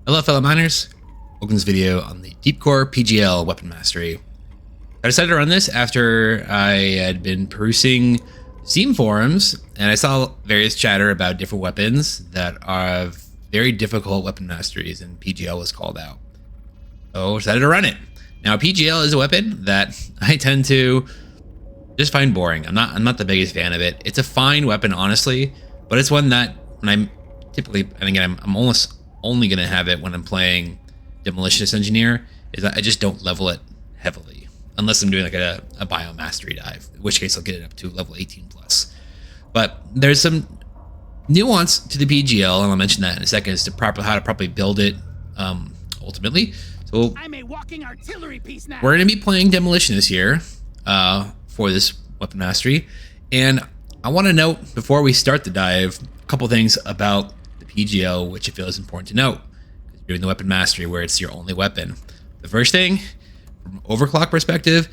Hello fellow miners, welcome to this video on the Deepcore PGL weapon mastery. I decided to run this after I had been perusing Steam forums and I saw various chatter about different weapons that are very difficult weapon masteries, and PGL was called out. So I decided to run it. Now PGL is a weapon that I tend to just find boring. I'm not the biggest fan of it. It's a fine weapon honestly, but it's one that when I'm typically, and again I'm almost only going to have it when I'm playing Demolitionist Engineer, is that I just don't level it heavily unless I'm doing like a bio mastery dive, in which case I'll get it up to level 18 plus. But there's some nuance to the PGL, and I'll mention that in a second, as to how to properly build it ultimately. So I'm a walking artillery piece now. We're going to be playing Demolitionist here for this weapon mastery, and I want to note before we start the dive a couple things about PGL, which I feel is important to note. You're doing the weapon mastery where it's your only weapon. The first thing, from an overclock perspective,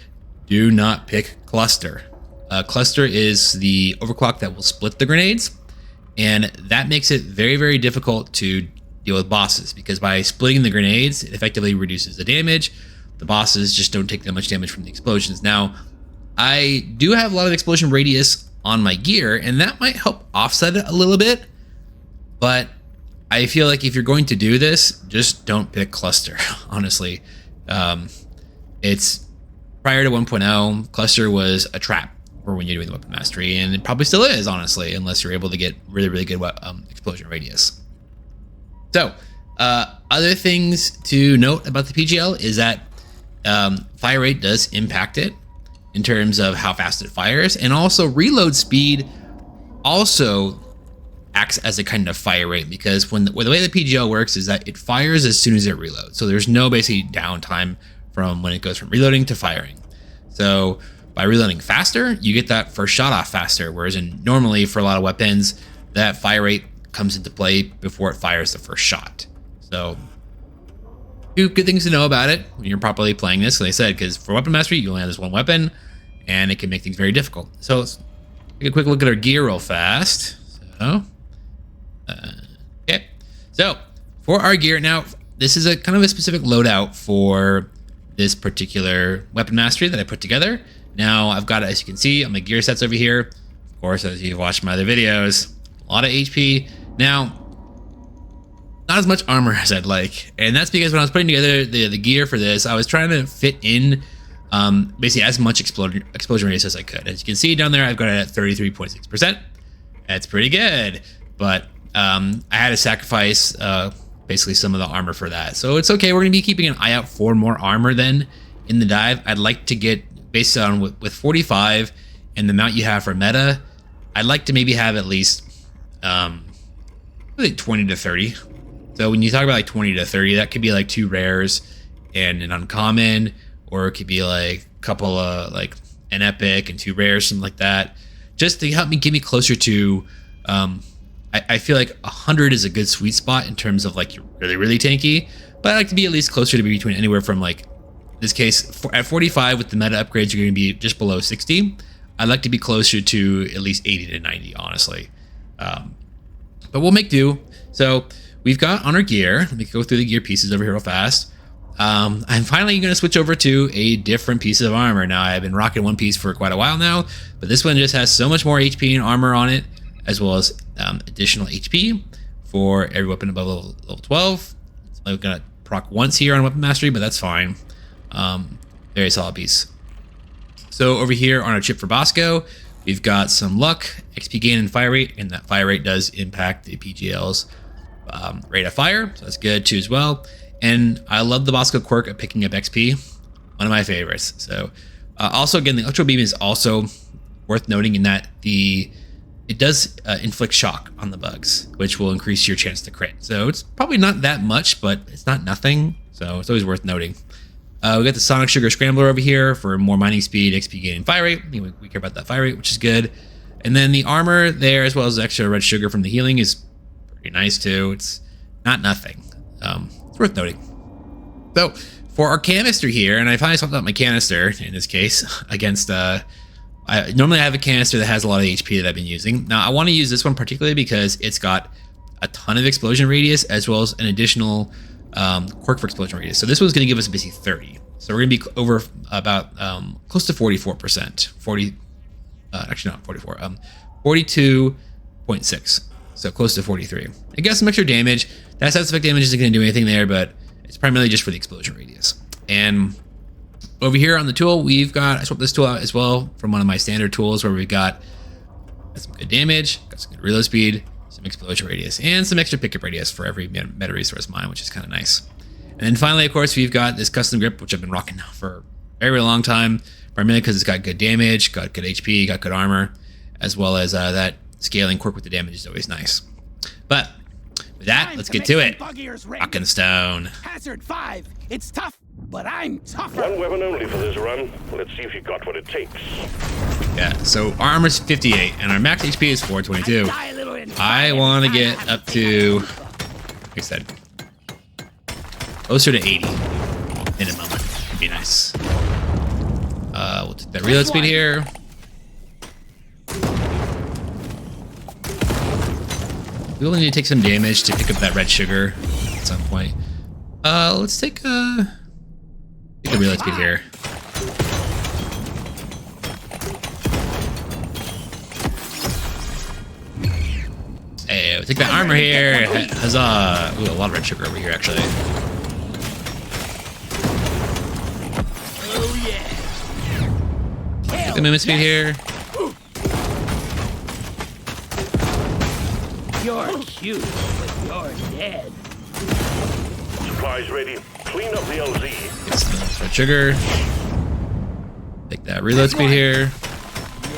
do not pick cluster. Cluster is the overclock that will split the grenades, and that makes it very, very difficult to deal with bosses, because by splitting the grenades, it effectively reduces the damage. The bosses just don't take that much damage from the explosions. Now, I do have a lot of explosion radius on my gear, and that might help offset it a little bit. But I feel like if you're going to do this, just don't pick cluster, honestly. It's prior to 1.0, cluster was a trap for when you're doing the weapon mastery, and it probably still is, honestly, unless you're able to get really, really good explosion radius. So, other things to note about the PGL is that fire rate does impact it in terms of how fast it fires, and also reload speed also acts as a kind of fire rate, because the way the PGL works is that it fires as soon as it reloads. So there's no basically downtime from when it goes from reloading to firing. So by reloading faster, you get that first shot off faster, whereas normally for a lot of weapons, that fire rate comes into play before it fires the first shot. So two good things to know about it when you're properly playing this, like I said, because for weapon mastery, you only have this one weapon, and it can make things very difficult. So let's take a quick look at our gear real fast. Okay, so for our gear, now this is a kind of a specific loadout for this particular weapon mastery that I put together. Now I've got, as you can see on my gear sets over here, of course, as you've watched my other videos, a lot of HP. Now, not as much armor as I'd like, and that's because when I was putting together the gear for this, I was trying to fit in basically as much explosion radius as I could. As you can see down there, I've got it at 33.6%. That's pretty good, but I had to sacrifice basically some of the armor for that. So it's okay. We're going to be keeping an eye out for more armor then in the dive. I'd like to get, based on with 45 and the amount you have for meta, I'd like to maybe have at least really 20 to 30. So when you talk about like 20 to 30, that could be like 2 rares and an uncommon, or it could be like a couple of like an epic and 2 rares, something like that, just to help me get me closer to I feel like 100 is a good sweet spot in terms of like you're really, really tanky, but I like to be at least closer to be between anywhere from, like in this case, at 45 with the meta upgrades, you're going to be just below 60. I'd like to be closer to at least 80 to 90, honestly. But we'll make do. So we've got on our gear, let me go through the gear pieces over here real fast. I'm finally going to switch over to a different piece of armor. Now, I've been rocking one piece for quite a while now, but this one just has so much more HP and armor on it, as well as additional HP for every weapon above level 12. So I'm gonna proc once here on weapon mastery, but that's fine. Very solid piece. So over here on our chip for Bosco, we've got some luck, XP gain, and fire rate, and that fire rate does impact the PGL's rate of fire, so that's good too as well. And I love the Bosco quirk of picking up XP, one of my favorites. So also again, the electro beam is also worth noting in that it does inflict shock on the bugs, which will increase your chance to crit. So it's probably not that much, but it's not nothing. So it's always worth noting. We got the Sonic Sugar Scrambler over here for more mining speed, XP gain, and fire rate. We care about that fire rate, which is good. And then the armor there, as well as the extra red sugar from the healing, is pretty nice too. It's not nothing. It's worth noting. So for our canister here, and I finally swapped out my canister in this case against normally I have a canister that has a lot of HP that I've been using. Now I want to use this one particularly because it's got a ton of explosion radius, as well as an additional quirk for explosion radius. So this one's going to give us basically 30. So we're going to be over about close to 44%. 40, actually not 44. 42.6. So close to 43. I guess some extra damage. That side effect damage isn't going to do anything there, but it's primarily just for the explosion radius. And over here on the tool, we've got, I swapped this tool out as well from one of my standard tools where we've got some good damage, got some good reload speed, some explosion radius, and some extra pickup radius for every meta resource mine, which is kind of nice. And then finally, of course, we've got this custom grip, which I've been rocking now for a very, very long time, primarily because it's got good damage, got good HP, got good armor, as well as that scaling quirk with the damage is always nice. But with that, let's get to it. Rock and stone. Hazard 5. It's tough, but I'm tougher. One weapon only for this run. Let's see if you got what it takes. Yeah, so our armor's 58 and our max HP is 422. I want to get up to, like I said, closer to 80 minimum. Would be nice. We'll take that reload speed here. We will need to take some damage to pick up that red sugar at some point. Let's take the reload speed here. Hey, we'll take that armor here. Huzzah! Ooh, a lot of red sugar over here, actually. Oh yeah. Take the movement speed here. You're cute, but you're dead. Supplies ready. Clean up the LZ. Get some red sugar. Take that reload speed here.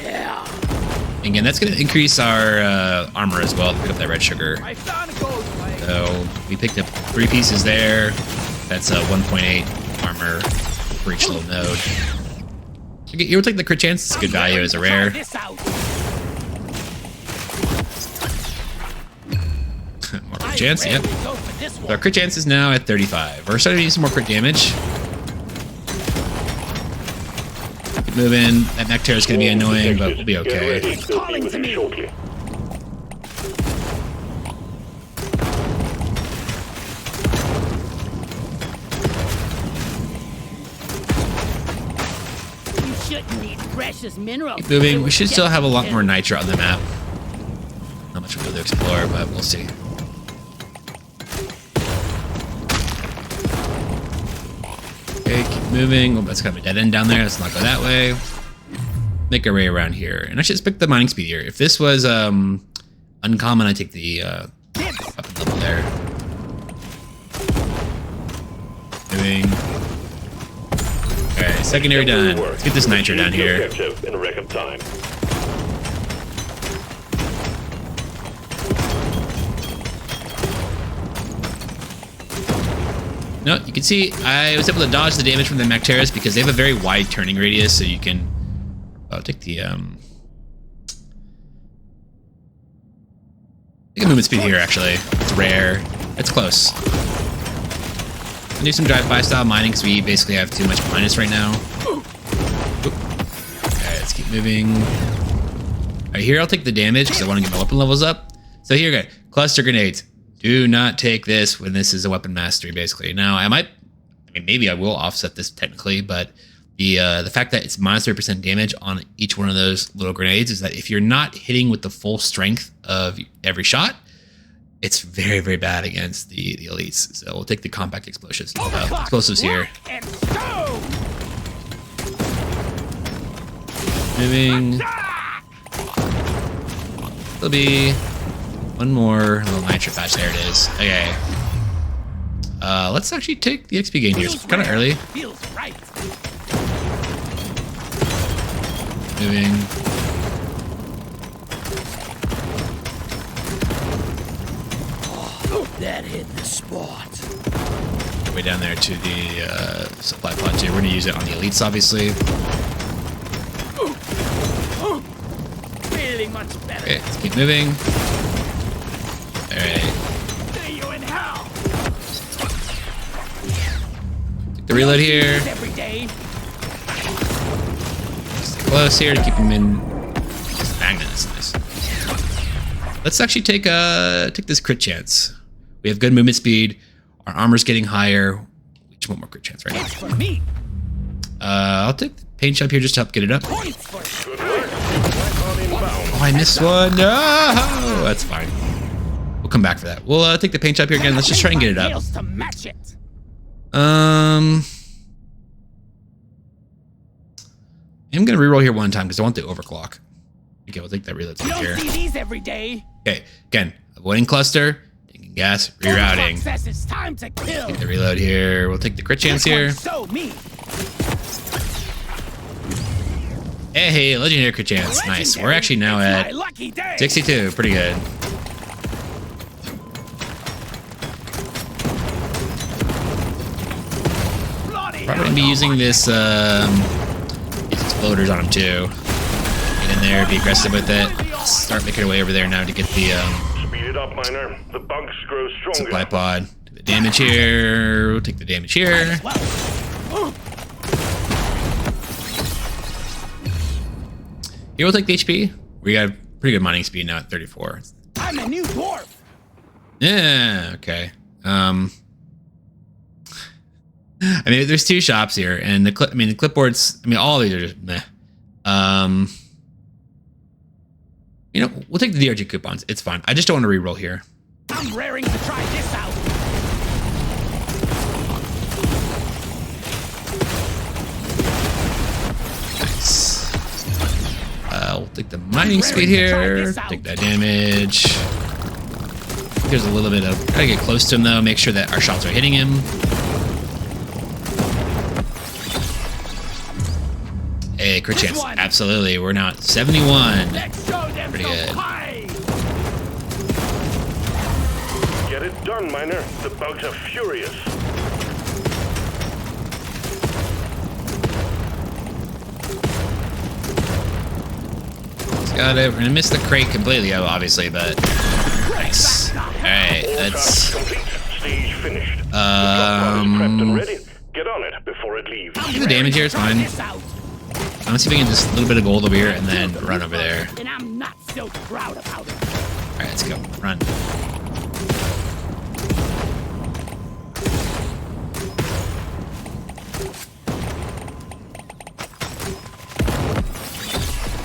Yeah. Again, that's going to increase our armor as well to pick up that red sugar. So we picked up 3 pieces there. That's 1.8 armor for each little node. You would take the crit chance. It's good value as a rare. More crit chance, yep. So our crit chance is now at 35. We're starting to use some more crit damage. Keep moving. That Nectar is going to be annoying, but we'll be okay. Calling to me. You shouldn't need precious minerals. Keep moving. We should still have a lot more nitro on the map. Not much we'll be able to explore, but we'll see. Okay, keep moving. Oh, that's kind of a dead end down there. Let's not go that way. Make our way around here. And I should just pick the mining speed here. If this was uncommon, I'd take the weapon level there. Moving. Alright, secondary done. Let's get this nitro down here. In a record time. No, you can see I was able to dodge the damage from the Macteris because they have a very wide turning radius, so you can take the take a movement speed here. Actually, it's rare. It's close. I'll do some drive-by style mining because we basically have too much minus right now. Oop. Alright, let's keep moving. Alright, here I'll take the damage because I want to get my weapon levels up. So here we go. Cluster grenades. Do not take this when this is a weapon mastery, basically. Now, I mean, maybe I will offset this technically, but the fact that it's minus 30% damage on each one of those little grenades is that if you're not hitting with the full strength of every shot, it's very, very bad against the elites. So we'll take the compact explosives here. Moving. There'll be one more little nitro patch. There it is. Okay. Let's actually take the XP gain here. It's kind of early. Feels right. Moving. That hit the spot. Way down there to the supply pod too. We're gonna use it on the elites, obviously. Feeling much better. Okay, let's keep moving. Alright. See you in hell. Take the reload here. Every day. Stay close here to keep him in. Magnet, that's nice. Let's actually take this crit chance. We have good movement speed. Our armor's getting higher. We just want more crit chance right It's for me. now. I'll take the paint shop here just to help get it up. Points for Good work. Back on inbound. Oh, I missed one. No, that's fine. We'll come back for that. We'll take the paint shop here again. Let's just try and get it up. nails to match it. I'm gonna reroll here one time because I want the overclock. Okay, we'll take that reload You speed here. don't see these every day. Okay, again, avoiding cluster, taking gas, rerouting. Says it's time to kill. Get the reload here. We'll take the crit chance here. So me. Hey, legendary crit chance. Nice. We're actually now It's at my lucky day. 62. Pretty good. Bloody Probably gonna be using this these exploders on him too. Get in there, be aggressive with it. Start making our way over there now to get the Speed it up, Miner. The bugs grow stronger. supply pod. Do the damage here. We'll take the damage here. Here we'll take the HP. We got pretty good mining speed now at 34. I'm a new dwarf. Yeah, okay. I mean, there's two shops here, and the clipboards. I mean, all of these are just meh. You know, we'll take the DRG coupons. It's fine. I just don't want to re-roll here. I'm raring to try this out. Nice. We'll take the mining speed here. Take that damage. There's a little bit of. Gotta get close to him though. Make sure that our shots are hitting him. Hey, crit chance. Absolutely. We're now at 71. Let's show them Pretty some good. pie. Get it done, Miner. The bugs are furious. Got it. We're gonna miss the crate completely, obviously, but nice. All right, All let's. tasks complete. Stage finished. The drop pod is prepped and Um, ready. Get on it before it leaves. do the damage here. It's fine. This out. I'm gonna see if we can just a little bit of gold over here and then run over there. And I'm not so proud about it. All right, let's go. Run.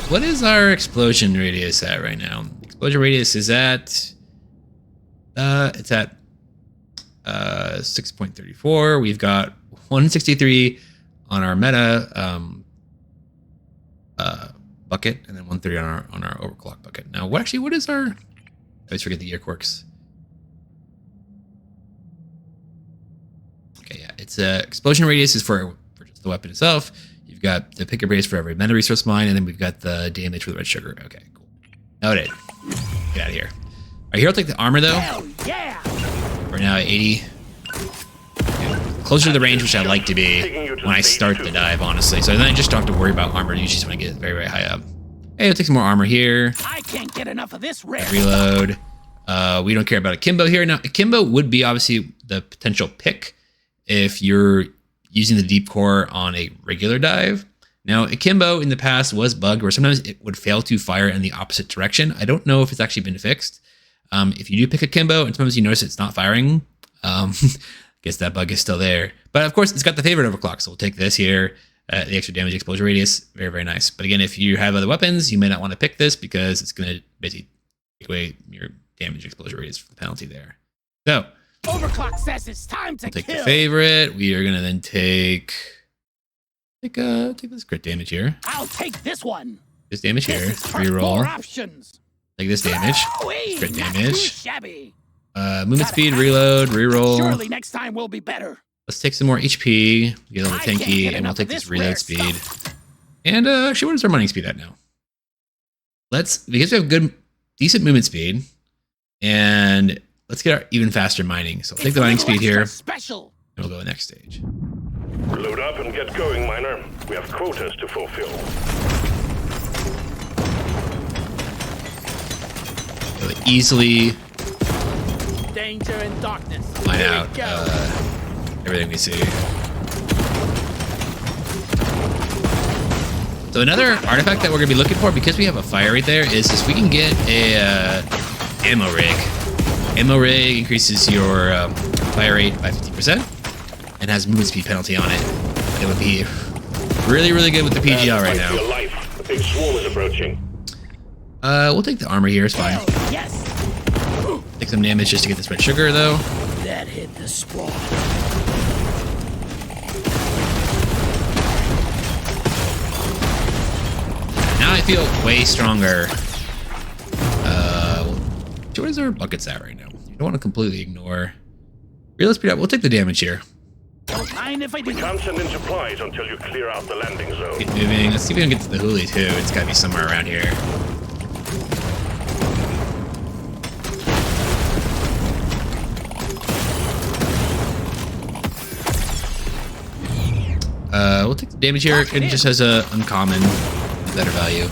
What is our explosion radius at right now? Explosion radius is at it's at 6.34. We've got 163 on our meta bucket, and then 130 on our overclock bucket. Now, what is our? I always forget the year quirks. Okay, yeah, it's explosion radius is for just the weapon itself. You've got the pick up radius for every meta resource mine, and then we've got the damage for the red sugar. Okay, cool. Noted. Get out of here. All right, here I'll take the armor though. Hell yeah. We're now at 80. Okay, closer to the range, which I like to be when I start the dive, honestly. So then I just don't have to worry about armor. Usually just want to get very, very high up. Hey, I'll take some more armor here. I can't get enough of this rare. Reload. We don't care about akimbo here. Now, akimbo would be obviously the potential pick if you're using the deep core on a regular dive. Now, akimbo in the past was bugged where sometimes it would fail to fire in the opposite direction. I don't know if it's actually been fixed. If you do pick akimbo and sometimes you notice it's not firing, guess that bug is still there. But of course, it's got the favorite overclock, so we'll take this here. The extra damage exposure radius, very, very nice. But again, if you have other weapons, you may not want to pick this because it's going to basically take away your damage exposure radius for the penalty there. So, Overclock says it's time to we'll take kill. the favorite. We are going to then take this crit damage here. I'll take this one. This damage here. This is for more Reroll. options. Take this damage. Wee, Crit not damage. too shabby. Movement speed, reload, reroll. Surely next time will be better. Let's take some more HP, get a little I can't tanky, get and we'll enough take of this this reload rare speed. stuff. And actually, what is our mining speed at now? Because we have good, decent movement speed, and let's get our even faster mining. So we'll take It's the a mining little speed here, extra Special. and we'll go to the next stage. Load up and get going, Miner. We have quotas to fulfill. Really easily Danger and darkness. mine Here out we go. everything we see. So another artifact that we're gonna be looking for, because we have a fire right there, is if we can get a ammo rig. Ammo rig increases your fire rate by 50% and has movement speed penalty on it. It would be really, really good with the PGL right now. Your life. A big swarm is approaching. We'll take the armor here. It's fine. Yes. Take some damage just to get this red sugar, though. That hit the spot. Now I feel way stronger. Where's our buckets at right now? You don't want to completely ignore. Real speed up. We'll take the damage here. Don't mind if I do. Can't send in supplies until you clear out the landing zone. Keep moving. Let's see if we can get to the huli too. It's got to be somewhere around here. We'll take the damage here. It just has a uncommon better value.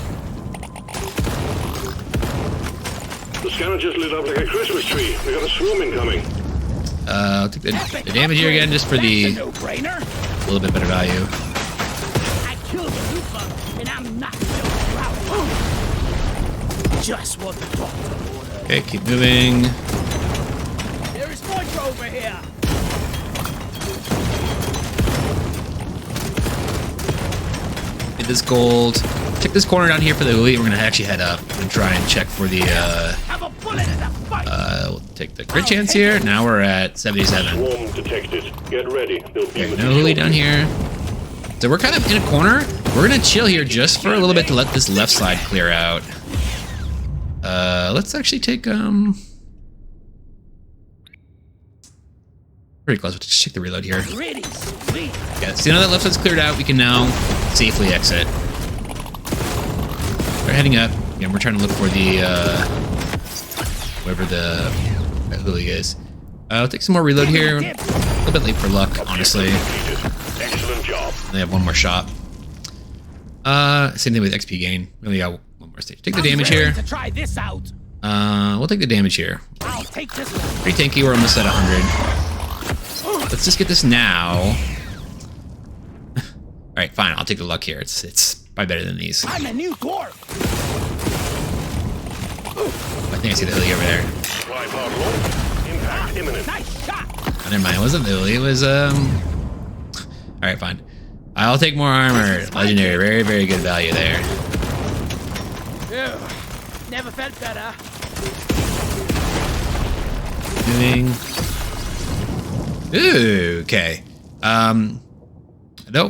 The scanner just lit up like a Christmas tree. We got a swarm incoming. I'll take the damage here again just for the no-brainer. little bit better value. I killed the loot bug, and I'm not so proud. Just what the doctor ordered. Okay, keep moving. There is nitro over here. Get this gold. Check this corner down here for the huli. We're gonna actually head up and try and check for the Have a bullet in the fight. we'll take the crit chance here. Now we're at 77. Swarm detected. Get ready. They'll be Okay, with no you huli shortly. down here. So we're kind of in a corner. We're gonna chill here just for a little bit to let this left side clear out. Let's actually take pretty close. We'll just check the reload here. Pretty sweet. Yeah, see now that left side's cleared out, we can now safely exit. We're heading up. Again, we're trying to look for the wherever the huli is. I'll take some more reload here. A little bit late for luck, honestly. Excellent job. They have one more shot. Same thing with XP gain. We only got one more stage. Take the damage here. To try this out. We'll take the damage here. I'll take this one. Pretty tanky. We're almost at 100. Let's just get this now. All right, fine. I'll take the luck here. It's probably better than these. I'm a new dwarf. I think I see the huli over there. Supply pod low. Impact imminent. Nice shot. Oh, never mind. It wasn't the huli. It was All right, fine. I'll take more armor. Legendary. Very, very good value there. Ew. Never felt better. Moving. Ooh, okay. No,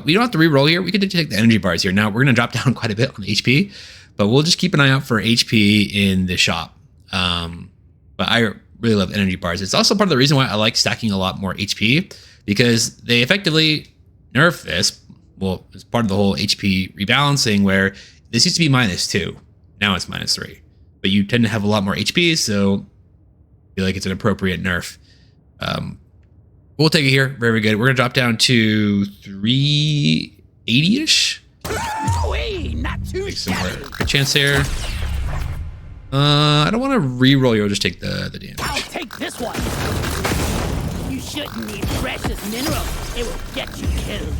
we don't have to re-roll here. We can just take the energy bars here. Now, we're going to drop down quite a bit on HP, but we'll just keep an eye out for HP in the shop. But I really love energy bars. It's also part of the reason why I like stacking a lot more HP, because they effectively nerf this. Well, it's part of the whole HP rebalancing where this used to be -2. Now it's -3. But you tend to have a lot more HP, so I feel like it's an appropriate nerf. We'll take it here. Very, very good. We're going to drop down to 380-ish. Wee, not too Take some more shabby. crit chance here. I don't want to re-roll. You'll just take the damage. I'll take this one. You shouldn't need precious minerals. It will get you killed.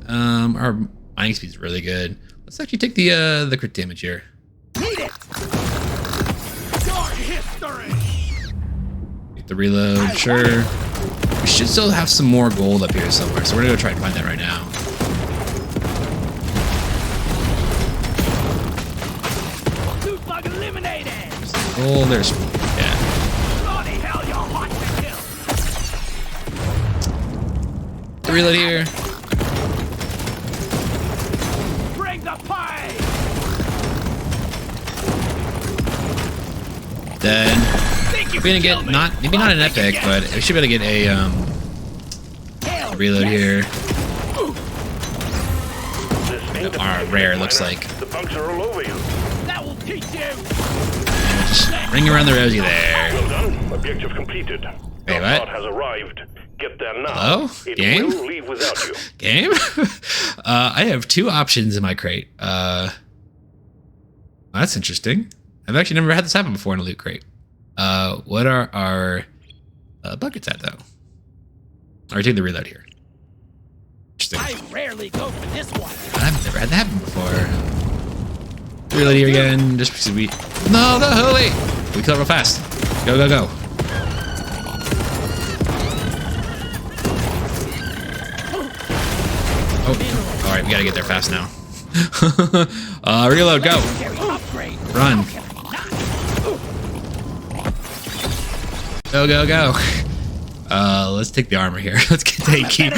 Our mining speed is really good. Let's actually take the crit damage here. Need it. Dark history. Get the reload, sure. We should still have some more gold up here somewhere, so we're gonna go try and find that right now. Loot bug eliminated. Gold, there's yeah. Bloody hell, you're hot to kill. The reload here. Bring the pie. Then we're gonna get maybe not an epic, but we should be able to get a reload here. Our rare looks like. The bugs are all over you. That will teach you. And just ring around the rosy there. Well done. Objective completed. Wait, Your what? pod has arrived. Get there now. Hello? It Game? will leave without you. Game? I have 2 options in my crate. That's interesting. I've actually never had this happen before in a loot crate. What are our buckets at, though? Or take the reload here. Interesting. I rarely go for this one. I've never had that happen before. Reload here again, just because we... No, the huli! We kill it real fast. Go, go, go. Oh, all right, we gotta get there fast now. Reload, go. Upgrade. Run. Go, go, go. Let's take the armor here. Let's get Takey.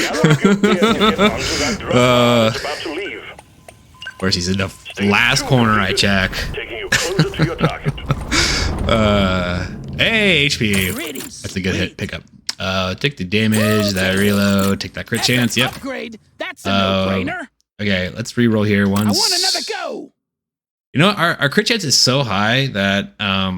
Of course, he's in the last corner I check. Taking you closer to your target. Hey, HP. That's a good hit pickup. Take the damage, that reload, take that crit chance. Yep. Upgrade. That's a no-brainer. Okay, let's re-roll here once. I want another go. You know what? Our crit chance is so high that I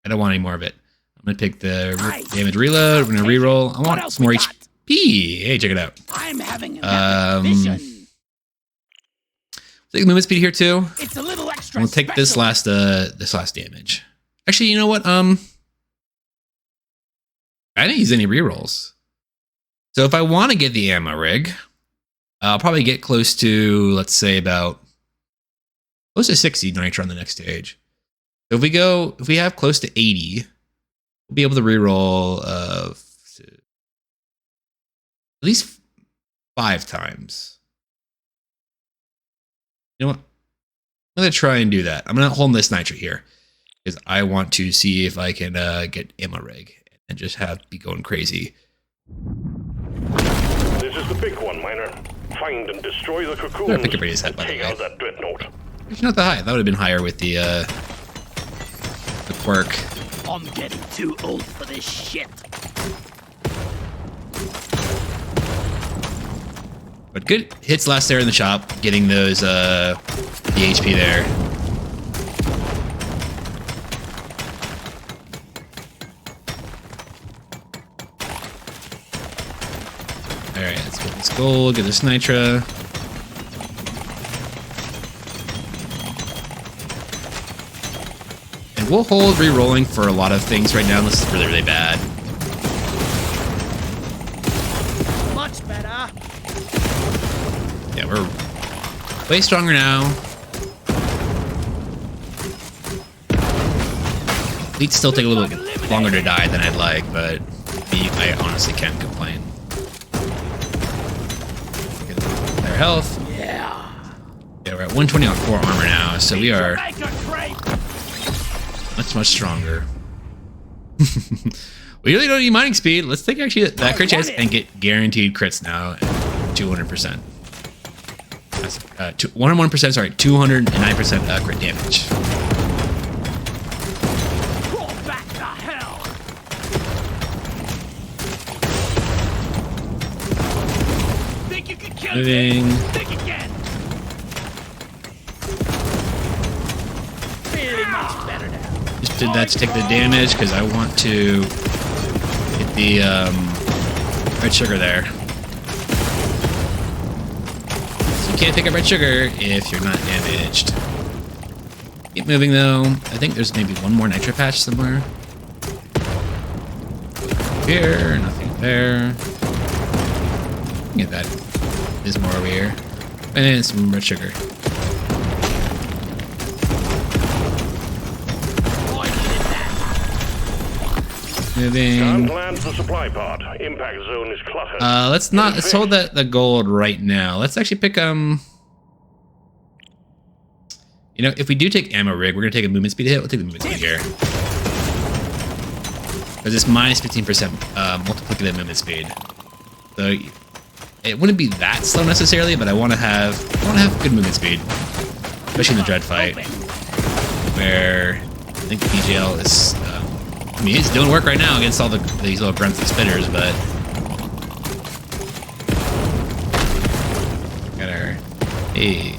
don't want any more of it. I'm gonna pick the damage reload. We're gonna re-roll. I want some more HP. Hey, check it out. I'm having a vision. Take the movement speed here too. It's a little extra. We'll take this last damage. Actually, you know what? I didn't use any rerolls. So if I want to get the ammo rig, I'll probably get close to, let's say, about close to 60 nitro on the next stage. So if we have close to 80, we'll be able to reroll at least 5 times. You know what? I'm gonna try and do that. I'm gonna hold this nitro here because I want to see if I can get ammo rig and just be going crazy. This is the big one, Miner. Find and destroy the cocoon. I pick up his head, by the way. Out that dreadnought. It's not that high. That would have been higher with the quirk. I'm getting too old for this shit. But good hits last there in the shop, getting those the HP there. All right, let's get this gold, get this nitra. And we'll hold re-rolling for a lot of things right now. This is really, really bad. Much better. Yeah, we're way stronger now. We'd still take a little bit longer to die than I'd like, but I honestly can't complain. Their health. Yeah. Yeah, we're at 120 on core armor now, so we are much stronger. We really don't need mining speed. Let's take actually that crit chance and get guaranteed crits now at 200%. 101%, sorry, 209% crit damage. Roll back to hell. Think you can kill Moving. me? Think again. Feeling much better now. Just did that to take the damage because I want to get the red sugar there. You can't pick up red sugar if you're not damaged. Keep moving though. I think there's maybe one more nitro patch somewhere. Here, nothing there. Get that. There's more over here. And some red sugar. Moving. Can't land the supply pod. Impact zone is cluttered. Let's hold the gold right now. Let's actually pick you know, if we do take ammo rig, we're gonna take a movement speed hit. We'll take the movement speed here. Because it's minus 15% multiplicative movement speed. So it wouldn't be that slow necessarily, but I wanna have good movement speed. Especially in the dread fight. Where I think PGL is I mean, he's doing work right now against all these little grunts and spitters, but got our hey.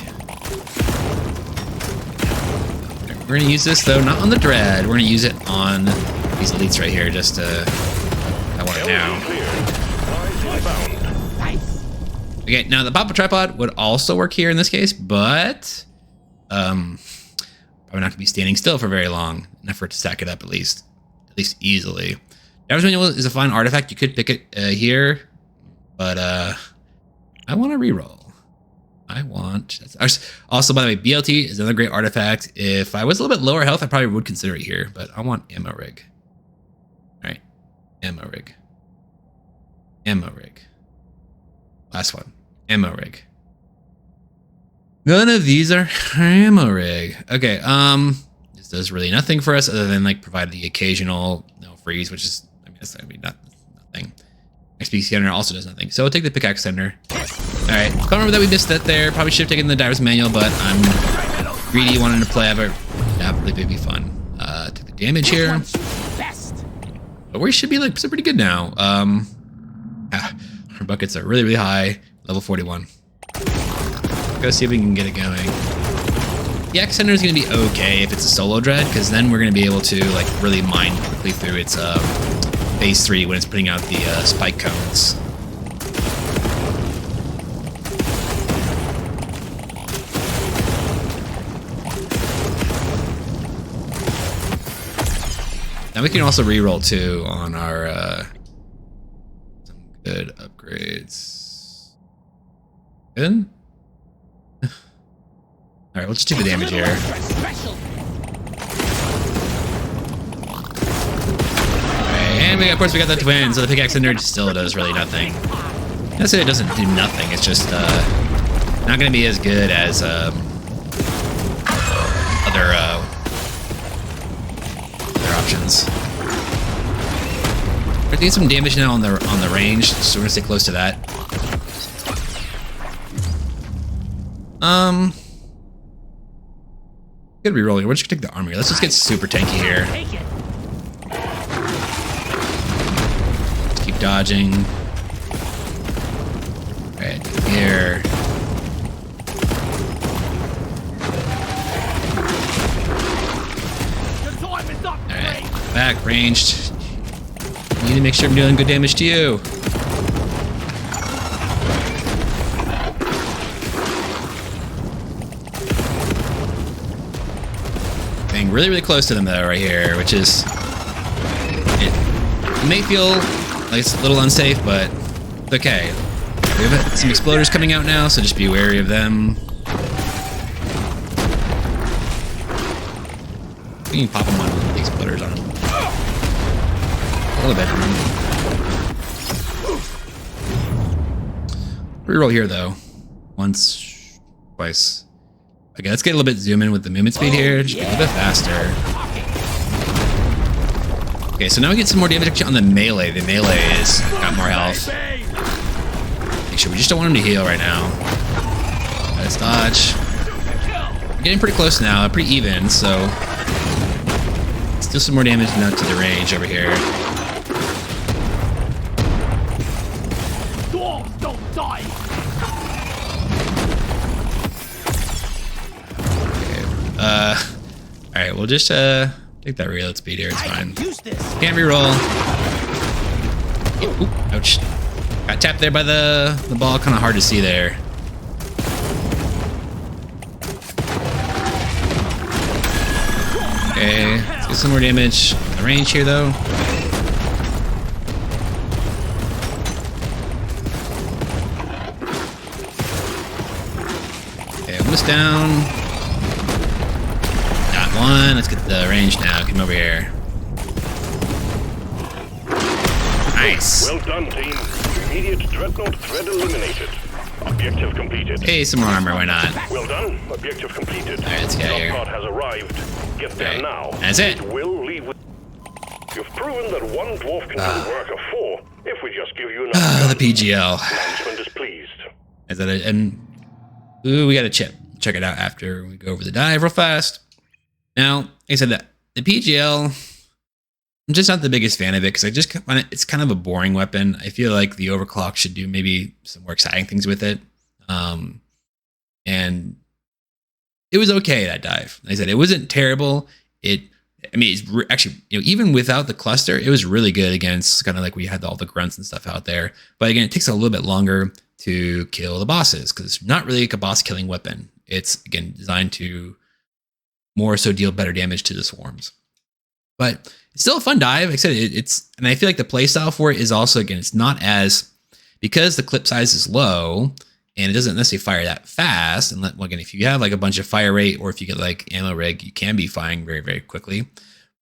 We're gonna use this though, not on the dread. We're gonna use it on these elites right here, just to. I want it now. Okay, now the pop-up tripod would also work here in this case, but probably not gonna be standing still for very long. Enough for it to stack it up at least easily. Damage manual is a fine artifact. You could pick it here, but I want to reroll. Also, by the way, BLT is another great artifact. If I was a little bit lower health, I probably would consider it here, but I want ammo rig. All right, ammo rig. Last one, ammo rig. None of these are ammo rig. Okay, this does really nothing for us other than like provide the occasional freeze, which is, I mean, that's nothing. XP scanner also does nothing. So we'll take the pickaxe sender. All right, can't remember that we missed that there. Probably should have taken the diver's manual, but I'm greedy, wanting to play. That would really be fun. Take the damage here. But we should be like pretty good now. Our buckets are really high. Level 41. Go see if we can get it going. The X Center is going to be okay if it's a solo dread, because then we're going to be able to like really mine quickly through its phase 3 when it's putting out the spike cones. Now we can also reroll too on our some good upgrades. Good. All right, we'll just do the damage here. Alright, and of course we got the twin, so the pickaxe ender still does really nothing. I say it doesn't do nothing, it's just not gonna be as good as other options. We're doing some damage now on the range, so we're gonna stay close to that. Good rerolling. We're just gonna take the armor. Let's just get super tanky here. Just keep dodging. Alright, here. Alright, back, ranged. Need to make sure I'm dealing good damage to you. Really close to them though right here, which is, it may feel like it's a little unsafe, but it's okay. We have some exploders coming out now, so just be wary of them. We can pop them on the exploders on them. A little bit. Reroll here though. Once, twice. Okay, let's get a little bit zoom in with the movement speed here. Just get a little bit faster. Okay, so now we get some more damage on the melee. The melee is got more health. Make sure we just don't want him to heal right now. Let's dodge. We're getting pretty close now, pretty even, so still some more damage now to the range over here. Don't die. Alright, we'll just take that reload speed here, it's fine. Can't reroll. Ooh, ouch. Got tapped there by the ball, kind of hard to see there. Okay, let's get some more damage on the range here though. Okay, almost down. One. Let's get the range now. Get him over here. Nice. Well done, team. Immediate dreadnought threat eliminated. Objective completed. Hey, some more armor. Why not? Well done. Objective completed. All right, let's get out of here. Pod has arrived. Get there now. That's it. It will leave with. You've proven that one dwarf can do the work of 4 if we just give you enough. The PGL. Management is pleased. Is that it? And ooh, we got a chip. Check it out after we go over the dive real fast. Now, like I said, the PGL, I'm just not the biggest fan of it because I just find it's kind of a boring weapon. I feel like the overclock should do maybe some more exciting things with it. And it was okay, that dive. Like I said, it wasn't terrible. It's actually, even without the cluster, it was really good against kind of like we had all the grunts and stuff out there. But again, it takes a little bit longer to kill the bosses because it's not really like a boss killing weapon. It's, again, designed to more so deal better damage to the swarms. But it's still a fun dive. Like I said, and I feel like the playstyle for it is also, again, it's not as, because the clip size is low and it doesn't necessarily fire that fast. And again, if you have like a bunch of fire rate or if you get like ammo rig, you can be firing very, very quickly.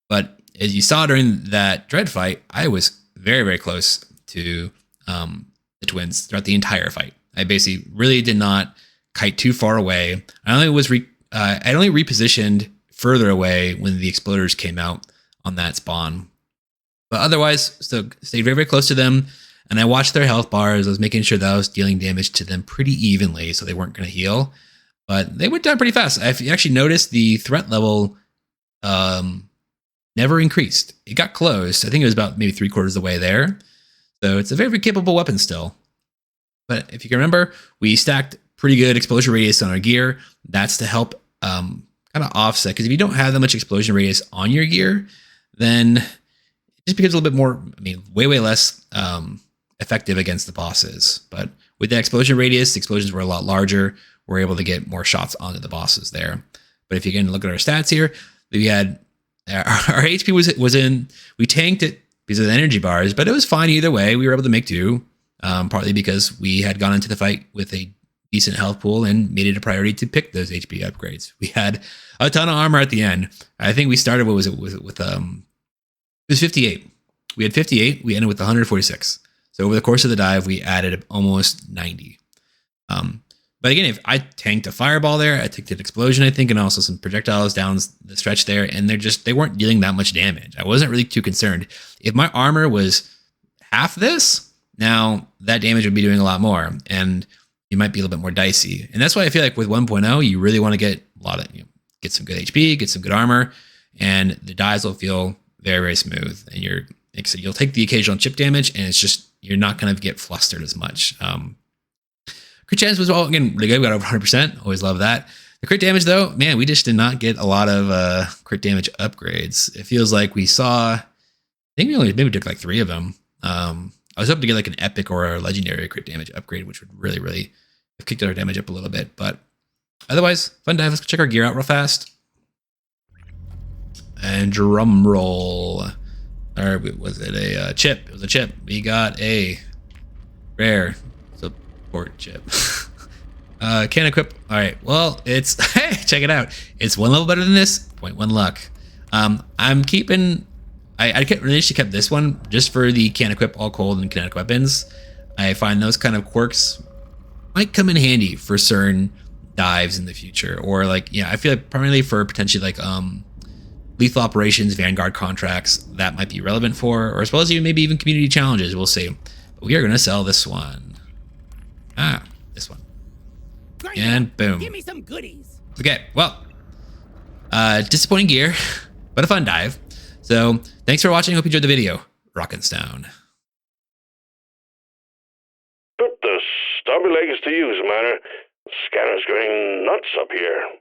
But as you saw during that dread fight, I was very, very close to the twins throughout the entire fight. I basically really did not kite too far away. I only repositioned further away when the exploders came out on that spawn. But otherwise, so stayed very, very close to them. And I watched their health bars. I was making sure that I was dealing damage to them pretty evenly so they weren't going to heal. But they went down pretty fast. I actually noticed the threat level never increased. It got close. I think it was about maybe 3/4 of the way there. So it's a very, very capable weapon still. But if you can remember, we stacked pretty good explosion radius on our gear. That's to help kind of offset. Because if you don't have that much explosion radius on your gear, then it just becomes a little bit more, way, way less effective against the bosses. But with the explosion radius, the explosions were a lot larger. We're able to get more shots onto the bosses there. But if you can look at our stats here, we had our HP was in, we tanked it because of the energy bars, but it was fine either way. We were able to make do, partly because we had gone into the fight with a decent health pool and made it a priority to pick those HP upgrades. We had a ton of armor at the end. I think we started, what was it, with it was 58. We had 58. We ended with 146. So over the course of the dive, we added almost 90. But again, if I tanked a fireball there, I tanked an explosion, I think, and also some projectiles down the stretch there, and they weren't dealing that much damage. I wasn't really too concerned. If my armor was half this, now that damage would be doing a lot more, and you might be a little bit more dicey. And that's why I feel like with 1.0, you really want to get get some good HP, get some good armor, and the dives will feel very, very smooth. And you'll take the occasional chip damage, and it's just, you're not going to get flustered as much. Crit chance was again really good. We got over 100%. Always love that. The crit damage, though, man, we just did not get a lot of crit damage upgrades. It feels like we saw, I think we only maybe took like 3 of them. I was hoping to get like an epic or a legendary crit damage upgrade, which would really, really have kicked our damage up a little bit. But otherwise, fun dive. Let's check our gear out real fast. And drum roll. Or was it a chip? It was a chip. We got a rare support chip. Can't equip. All right. Well, it's hey, check it out. It's 1 level better than this. 0.1 luck. I'm keeping. I really should kept this one just for the can equip all cold and kinetic weapons. I find those kind of quirks might come in handy for certain dives in the future, or like, yeah, I feel like primarily for potentially like lethal operations, Vanguard contracts that might be relevant for, or as well as maybe even community challenges. We'll see. But we are going to sell this one. This one. And boom. Give me some goodies. Okay, well, disappointing gear, but a fun dive. So thanks for watching. Hope you enjoyed the video. Rockin' Stone. Put the stubby legs to use, man. Scanner's going nuts up here.